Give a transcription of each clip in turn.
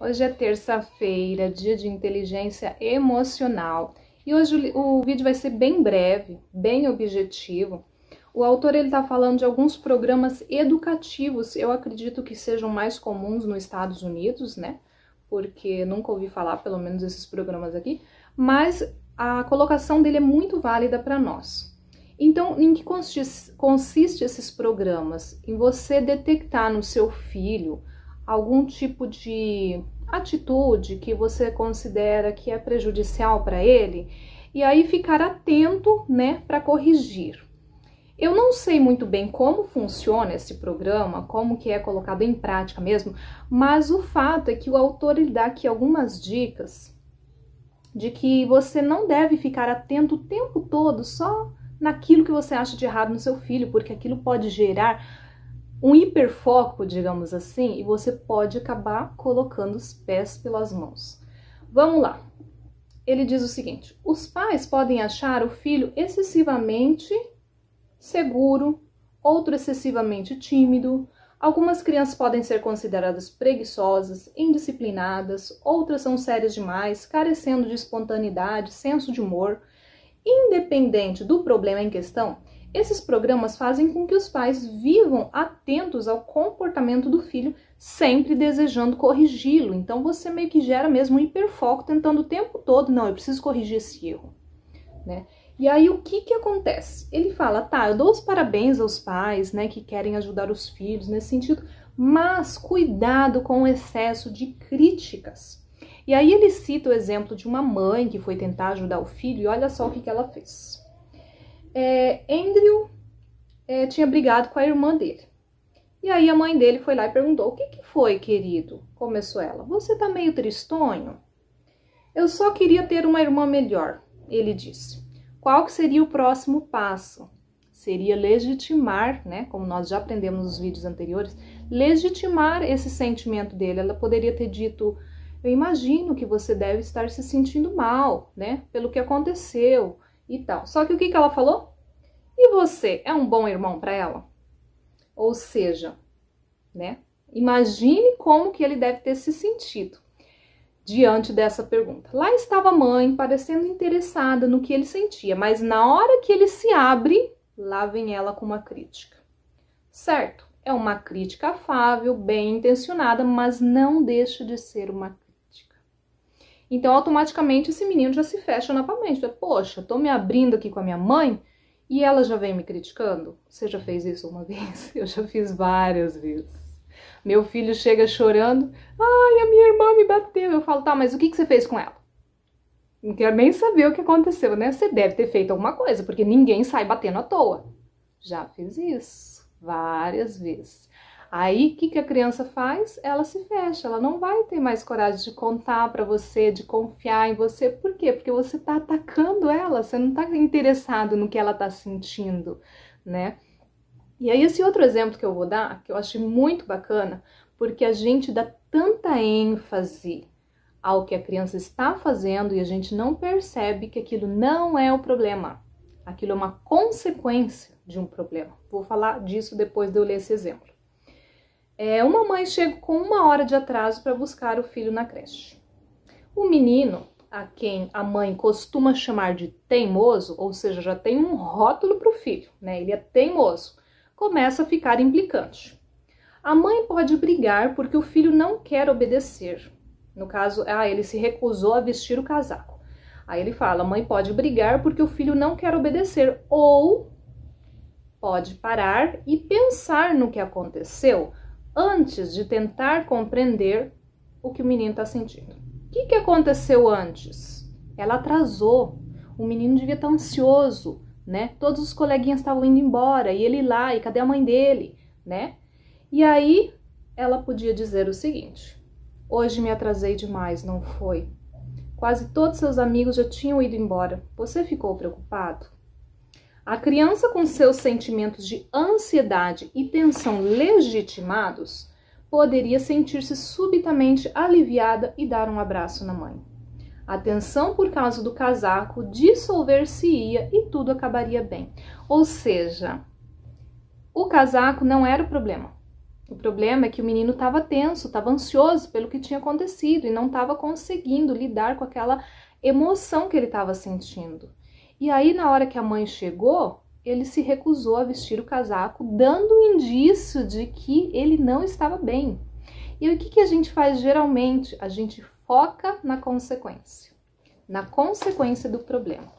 Hoje é terça-feira, dia de inteligência emocional. E hoje o vídeo vai ser bem breve, bem objetivo. O autor está falando de alguns programas educativos, eu acredito que sejam mais comuns nos Estados Unidos, né? Porque nunca ouvi falar, pelo menos, desses programas aqui. Mas a colocação dele é muito válida para nós. Então, em que consiste esses programas? Em você detectar no seu filho algum tipo de atitude que você considera que é prejudicial para ele e aí ficar atento, né, para corrigir. Eu não sei muito bem como funciona esse programa, como que é colocado em prática mesmo, mas o fato é que o autor ele dá aqui algumas dicas de que você não deve ficar atento o tempo todo só naquilo que você acha de errado no seu filho, porque aquilo pode gerar um hiperfoco, digamos assim, e você pode acabar colocando os pés pelas mãos. Vamos lá. Ele diz o seguinte: os pais podem achar o filho excessivamente seguro, outro excessivamente tímido. Algumas crianças podem ser consideradas preguiçosas, indisciplinadas, outras são sérias demais, carecendo de espontaneidade, senso de humor. Independente do problema em questão, esses programas fazem com que os pais vivam atentos ao comportamento do filho, sempre desejando corrigi-lo. Então você meio que gera mesmo um hiperfoco, tentando o tempo todo, não, eu preciso corrigir esse erro, né? E aí o que acontece? Ele fala, tá, eu dou os parabéns aos pais, né, que querem ajudar os filhos nesse sentido, mas cuidado com o excesso de críticas. E aí ele cita o exemplo de uma mãe que foi tentar ajudar o filho e olha só o que ela fez. Andrew tinha brigado com a irmã dele. E aí a mãe dele foi lá e perguntou, o que foi, querido? Começou ela, você tá meio tristonho? Eu só queria ter uma irmã melhor, ele disse. Qual que seria o próximo passo? Seria legitimar, né, como nós já aprendemos nos vídeos anteriores, legitimar esse sentimento dele. Ela poderia ter dito, eu imagino que você deve estar se sentindo mal, né, pelo que aconteceu e tal. Só que o que ela falou? E você é um bom irmão para ela? Ou seja, né, imagine como que ele deve ter se sentido diante dessa pergunta. Lá estava a mãe, parecendo interessada no que ele sentia, mas na hora que ele se abre, lá vem ela com uma crítica. Certo, é uma crítica afável, bem intencionada, mas não deixa de ser uma crítica. Então, automaticamente, esse menino já se fecha novamente. Poxa, tô me abrindo aqui com a minha mãe e ela já vem me criticando? Você já fez isso uma vez? Eu já fiz várias vezes. Meu filho chega chorando, ai, a minha irmã me bateu. Eu falo, tá, mas o que você fez com ela? Não quero nem saber o que aconteceu, né? Você deve ter feito alguma coisa, porque ninguém sai batendo à toa. Já fiz isso várias vezes. Aí, o que a criança faz? Ela se fecha, ela não vai ter mais coragem de contar pra você, de confiar em você. Por quê? Porque você tá atacando ela, você não tá interessado no que ela tá sentindo, né? E aí esse outro exemplo que eu vou dar, que eu achei muito bacana, porque a gente dá tanta ênfase ao que a criança está fazendo e a gente não percebe que aquilo não é o problema. Aquilo é uma consequência de um problema. Vou falar disso depois de eu ler esse exemplo. Uma mãe chega com 1 hora de atraso para buscar o filho na creche. O menino, a quem a mãe costuma chamar de teimoso, ou seja, já tem um rótulo para o filho, né? Ele é teimoso. Começa a ficar implicante. A mãe pode brigar porque o filho não quer obedecer. No caso, ele se recusou a vestir o casaco. Aí ele fala, a mãe pode brigar porque o filho não quer obedecer. Ou pode parar e pensar no que aconteceu antes de tentar compreender o que o menino está sentindo. O que aconteceu antes? Ela atrasou. O menino devia estar ansioso, né? Todos os coleguinhas estavam indo embora e ele lá, e cadê a mãe dele, né? E aí ela podia dizer o seguinte: hoje me atrasei demais, não foi? Quase todos seus amigos já tinham ido embora. Você ficou preocupado? A criança com seus sentimentos de ansiedade e tensão legitimados poderia sentir-se subitamente aliviada e dar um abraço na mãe. A tensão por causa do casaco dissolver-se-ia e tudo acabaria bem. Ou seja, o casaco não era o problema. O problema é que o menino estava tenso, estava ansioso pelo que tinha acontecido e não estava conseguindo lidar com aquela emoção que ele estava sentindo. E aí, na hora que a mãe chegou, ele se recusou a vestir o casaco, dando um indício de que ele não estava bem. E aí, o que a gente faz geralmente? A gente foca na consequência do problema.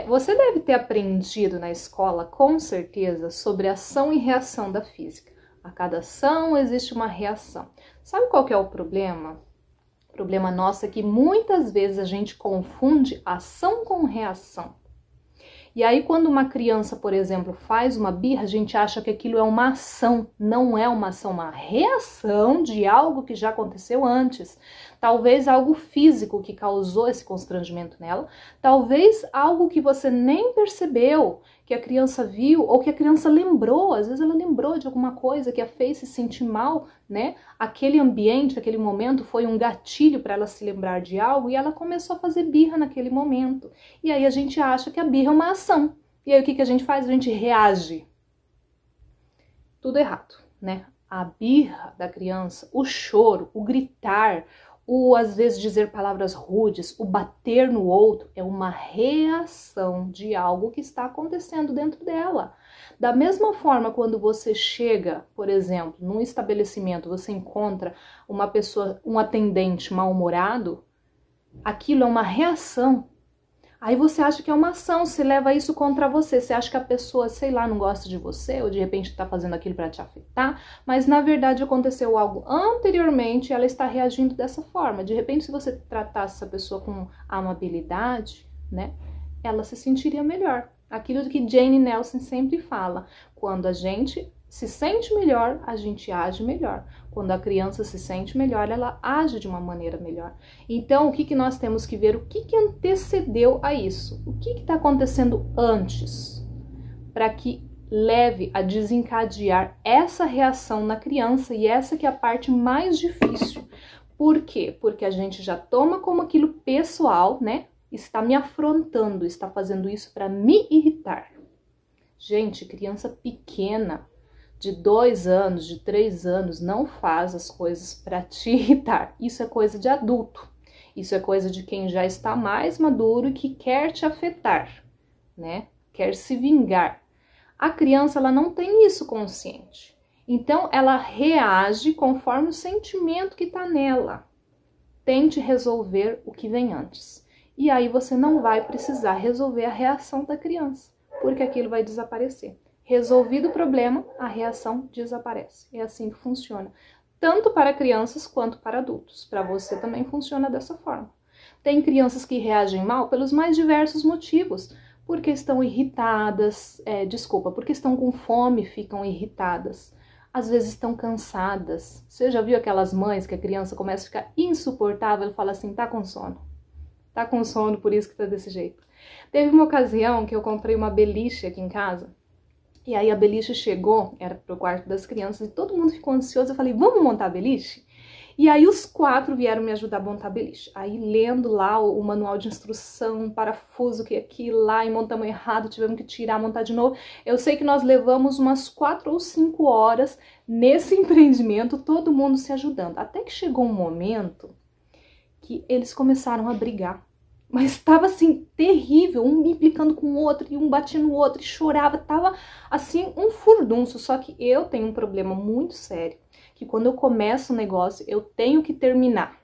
Você deve ter aprendido na escola, com certeza, sobre ação e reação da física. A cada ação existe uma reação. Sabe qual que é o problema? O problema nosso é que muitas vezes a gente confunde ação com reação. E aí quando uma criança, por exemplo, faz uma birra, a gente acha que aquilo é uma ação. Não é uma ação, uma reação de algo que já aconteceu antes. Talvez algo físico que causou esse constrangimento nela. Talvez algo que você nem percebeu, que a criança viu ou que a criança lembrou. Às vezes ela lembrou de alguma coisa que a fez se sentir mal, né? Aquele ambiente, aquele momento foi um gatilho para ela se lembrar de algo e ela começou a fazer birra naquele momento. E aí a gente acha que a birra é uma ação. E aí o que a gente faz? A gente reage. Tudo errado, né? A birra da criança, o choro, o gritar, o às vezes dizer palavras rudes, o bater no outro é uma reação de algo que está acontecendo dentro dela. Da mesma forma, quando você chega, por exemplo, num estabelecimento, você encontra uma pessoa, um atendente mal-humorado, aquilo é uma reação. Aí você acha que é uma ação, você leva isso contra você, você acha que a pessoa, sei lá, não gosta de você, ou de repente está fazendo aquilo para te afetar, mas na verdade aconteceu algo anteriormente e ela está reagindo dessa forma. De repente, se você tratasse essa pessoa com amabilidade, né, ela se sentiria melhor. Aquilo que Jane Nelson sempre fala, quando a gente se sente melhor, a gente age melhor. Quando a criança se sente melhor, ela age de uma maneira melhor. Então, o que nós temos que ver? O que antecedeu a isso? O que está acontecendo antes? Para que leve a desencadear essa reação na criança, e essa que é a parte mais difícil. Por quê? Porque a gente já toma como aquilo pessoal, né? Está me afrontando, está fazendo isso para me irritar. Gente, criança pequena, de 2 anos, de 3 anos, não faz as coisas para te irritar. Isso é coisa de adulto. Isso é coisa de quem já está mais maduro e que quer te afetar, né? Quer se vingar. A criança, ela não tem isso consciente. Então, ela reage conforme o sentimento que está nela. Tente resolver o que vem antes. E aí você não vai precisar resolver a reação da criança, porque aquilo vai desaparecer. Resolvido o problema, a reação desaparece. É assim que funciona, tanto para crianças quanto para adultos. Para você também funciona dessa forma. Tem crianças que reagem mal pelos mais diversos motivos, porque estão irritadas, porque estão com fome, ficam irritadas. Às vezes estão cansadas. Você já viu aquelas mães que a criança começa a ficar insuportável e fala assim, tá com sono. Tá com sono, por isso que tá desse jeito. Teve uma ocasião que eu comprei uma beliche aqui em casa. E aí a beliche chegou, era pro quarto das crianças, e todo mundo ficou ansioso. Eu falei, vamos montar a beliche? E aí os 4 vieram me ajudar a montar a beliche. Aí lendo lá o manual de instrução, parafuso, que aqui lá, e montamos errado, tivemos que tirar, montar de novo. Eu sei que nós levamos umas 4 ou 5 horas nesse empreendimento, todo mundo se ajudando. Até que chegou um momento que eles começaram a brigar. Mas estava assim, terrível, um me implicando com o outro, e um batia no outro, e chorava, tava assim, um furdunço. Só que eu tenho um problema muito sério, que quando eu começo um negócio, eu tenho que terminar.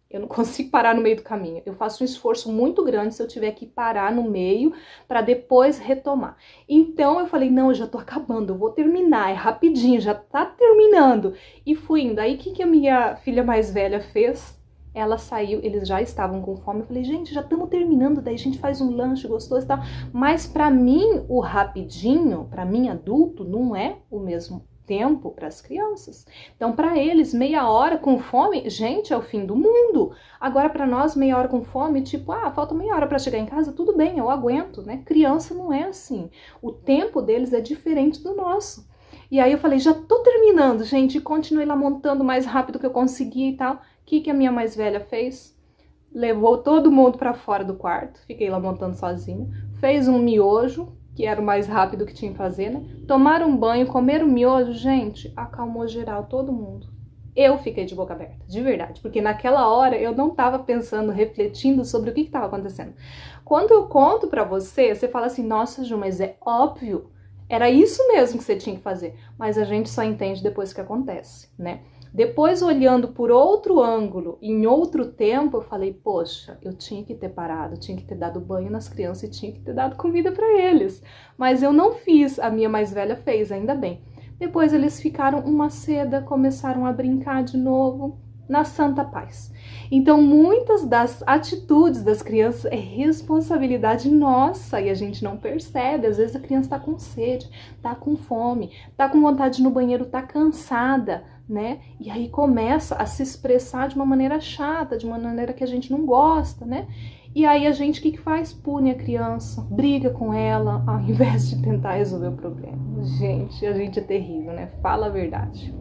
Eu não consigo parar no meio do caminho. Eu faço um esforço muito grande se eu tiver que parar no meio para depois retomar. Então eu falei, não, eu já tô acabando, eu vou terminar, é rapidinho, já tá terminando. E fui indo. Aí o que a minha filha mais velha fez? Ela saiu, eles já estavam com fome. Eu falei, gente, já estamos terminando, daí a gente faz um lanche gostoso e tal. Mas para mim, o rapidinho, para mim adulto, não é o mesmo tempo para as crianças. Então, para eles, meia hora com fome, gente, é o fim do mundo. Agora, para nós, meia hora com fome, tipo, falta meia hora para chegar em casa, tudo bem, eu aguento, né? Criança não é assim. O tempo deles é diferente do nosso. E aí eu falei, já tô terminando, gente, e continuei lá montando o mais rápido que eu consegui e tal. O que a minha mais velha fez? Levou todo mundo para fora do quarto, fiquei lá montando sozinha, fez um miojo, que era o mais rápido que tinha que fazer, né? Tomar um banho, comer um miojo, gente, acalmou geral, todo mundo. Eu fiquei de boca aberta, de verdade, porque naquela hora eu não estava pensando, refletindo sobre o que estava acontecendo. Quando eu conto pra você, você fala assim, nossa, Ju, mas é óbvio, era isso mesmo que você tinha que fazer. Mas a gente só entende depois que acontece, né? Depois, olhando por outro ângulo, em outro tempo, eu falei, poxa, eu tinha que ter parado, tinha que ter dado banho nas crianças e tinha que ter dado comida para eles. Mas eu não fiz, a minha mais velha fez, ainda bem. Depois eles ficaram uma seda, começaram a brincar de novo, na santa paz. Então, muitas das atitudes das crianças é responsabilidade nossa e a gente não percebe. Às vezes a criança tá com sede, tá com fome, tá com vontade de ir no banheiro, tá cansada, né? E aí começa a se expressar de uma maneira chata, de uma maneira que a gente não gosta, né? E aí a gente, o que faz? Pune a criança, briga com ela, ao invés de tentar resolver o problema. Gente, a gente é terrível, né? Fala a verdade.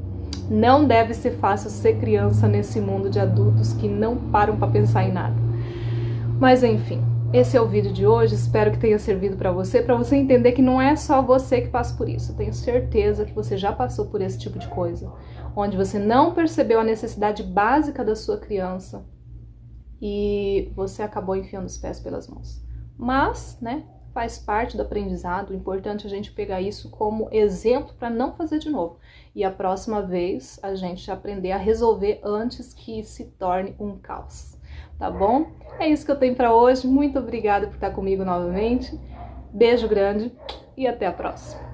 Não deve ser fácil ser criança nesse mundo de adultos que não param para pensar em nada. Mas enfim, esse é o vídeo de hoje, espero que tenha servido para você entender que não é só você que passa por isso. Eu tenho certeza que você já passou por esse tipo de coisa, onde você não percebeu a necessidade básica da sua criança e você acabou enfiando os pés pelas mãos. Mas, né, faz parte do aprendizado, o importante é a gente pegar isso como exemplo para não fazer de novo. E a próxima vez a gente aprender a resolver antes que se torne um caos. Tá bom? É isso que eu tenho para hoje. Muito obrigada por estar comigo novamente. Beijo grande e até a próxima.